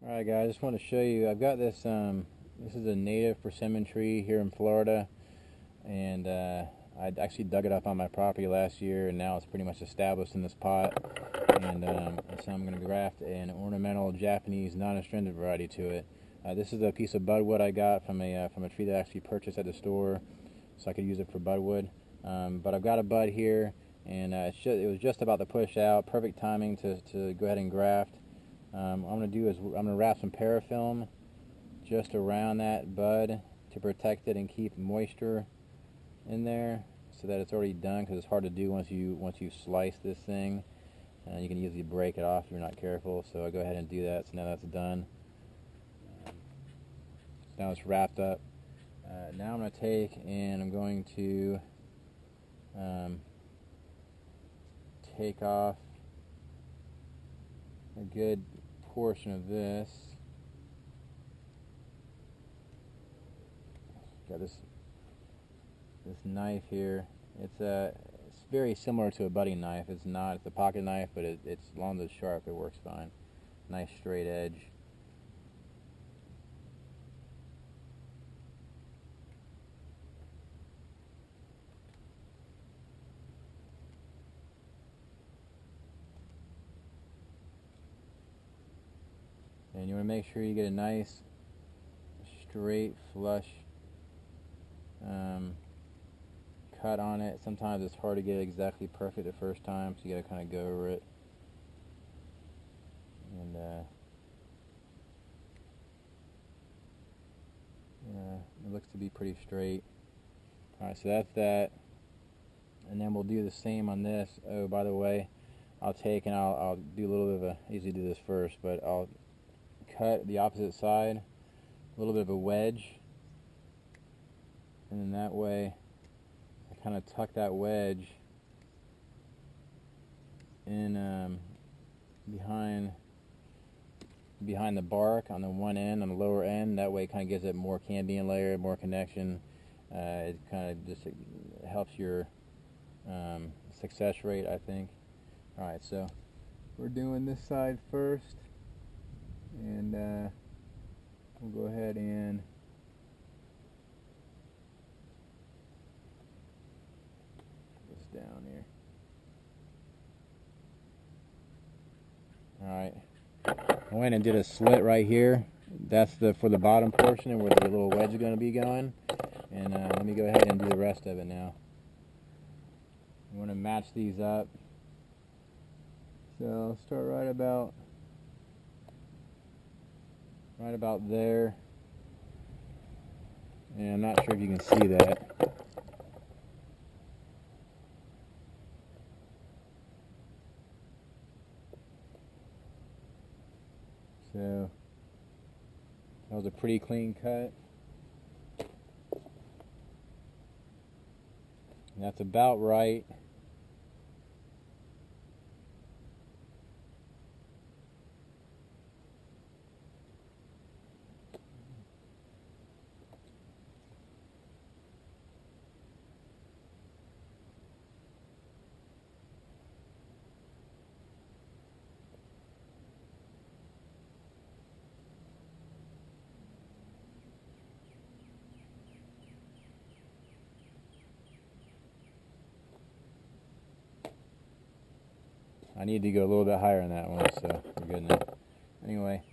Alright guys, I just want to show you, I've got this, this is a native persimmon tree here in Florida, and I actually dug it up on my property last year, and now it's pretty much established in this pot, and so I'm going to graft an ornamental Japanese non-astringent variety to it. This is a piece of budwood I got from a tree that I actually purchased at the store, so I could use it for budwood. But I've got a bud here, and it was just about to push out, perfect timing to go ahead and graft. What I'm going to do is I'm going to wrap some parafilm just around that bud to protect it and keep moisture in there so that it's already done, because it's hard to do once you slice this thing. You can easily break it off if you're not careful, so I'll go ahead and do that. So now that's done. Now it's wrapped up. Now I'm going to take and I'm going to take off a good portion of this. Got this knife here. It's very similar to a budding knife. It's not. It's a pocket knife, but it's long and sharp. It works fine. Nice straight edge. And you want to make sure you get a nice, straight, flush cut on it. Sometimes it's hard to get it exactly perfect the first time, so you got to kind of go over it. And it looks to be pretty straight. Alright, so that's that. And then we'll do the same on this. Oh, by the way, I'll take and I'll do a little bit of a, I usually do this first, but I'll cut the opposite side, a little bit of a wedge, and then that way I kind of tuck that wedge in behind the bark on the one end, on the lower end. That way it kind of gives it more cambium layer, more connection. It kind of just helps your success rate, I think. Alright, so we're doing this side first, and we'll go ahead and put this down here. Alright, I went and did a slit right here. That's for the bottom portion where the little wedge is going to be going. And let me go ahead and do the rest of it now. You want to match these up. So I'll start right about there. And I'm not sure if you can see that. So that was a pretty clean cut. And that's about right. I need to go a little bit higher on that one, so we're good now. Anyway,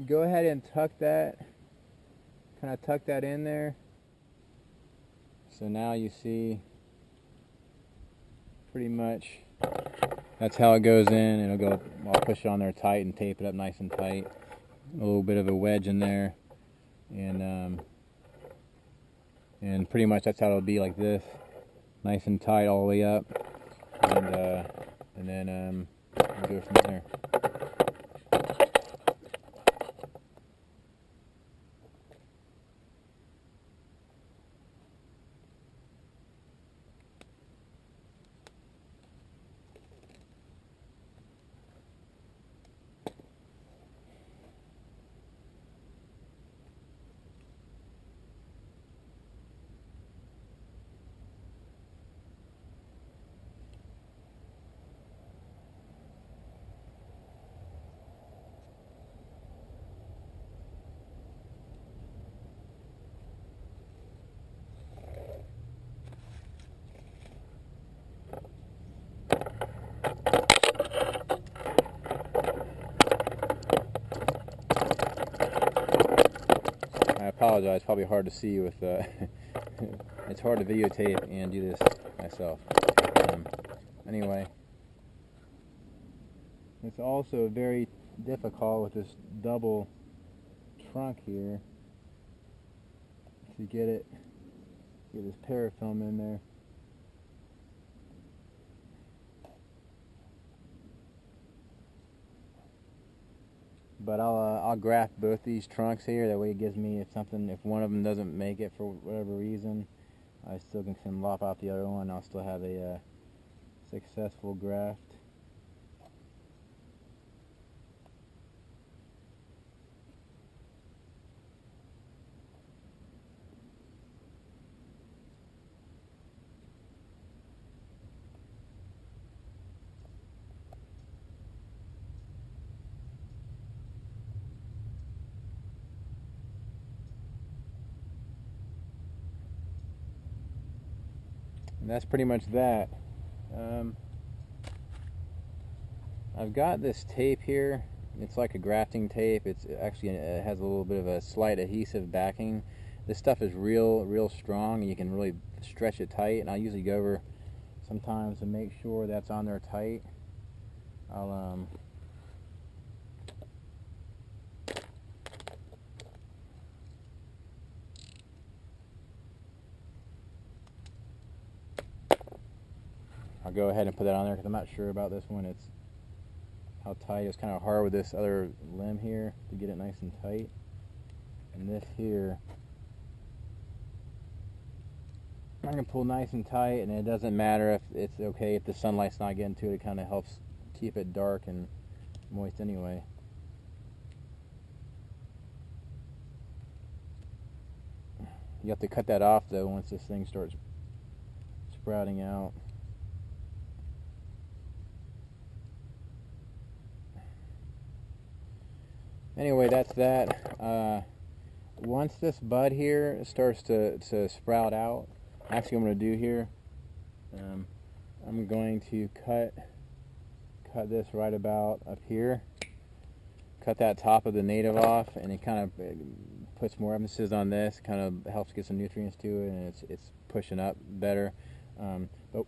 go ahead and tuck that, kind of tuck that in there. So now you see pretty much that's how it goes in. It'll go, I'll push it on there tight and tape it up nice and tight. A little bit of a wedge in there, and pretty much that's how it'll be, like this, nice and tight all the way up. And then we'll go from there. apologize. Probably hard to see with it's hard to videotape and do this myself. Anyway, it's also very difficult with this double trunk here to get this parafilm in there. But I'll graft both these trunks here. That way it gives me, if one of them doesn't make it for whatever reason, I still can lop out the other one. I'll still have a successful graft. And that's pretty much that. I've got this tape here. It's like a grafting tape. It has a little bit of a slight adhesive backing. This stuff is real strong, and you can really stretch it tight. And I usually go over sometimes to make sure that's on there tight. I'll go ahead and put that on there because I'm not sure about this one. It's how tight. It's kind of hard with this other limb here to get it nice and tight. And this here, I can pull nice and tight, and it doesn't matter if it's okay if the sunlight's not getting to it. It kind of helps keep it dark and moist anyway. You have to cut that off though once this thing starts sprouting out. Anyway, that's that. Once this bud here starts to sprout out, actually what I'm going to do here, I'm going to cut this right about up here. Cut that top of the native off, and it kind of puts more emphasis on this. Kind of helps get some nutrients to it, and it's pushing up better. Oh,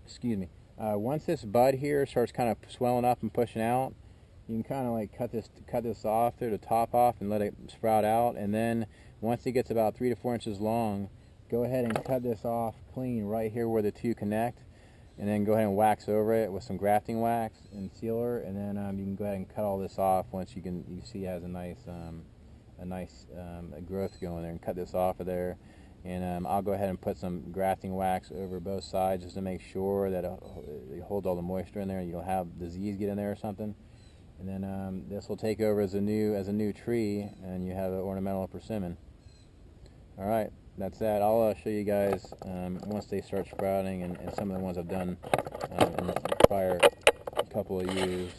excuse me. Once this bud here starts kind of swelling up and pushing out, you can kind of like cut this off there, the top off, and let it sprout out. And then once it gets about 3 to 4 inches long, go ahead and cut this off clean right here where the two connect, and then go ahead and wax over it with some grafting wax and sealer. And then you can go ahead and cut all this off once you see it has a nice growth going there, and cut this off of there. And I'll go ahead and put some grafting wax over both sides just to make sure that it holds all the moisture in there and you don't have disease get in there or something. And then this will take over as a new tree, and you have an ornamental persimmon. All right, that's that. I'll show you guys once they start sprouting, and some of the ones I've done in the prior couple of years.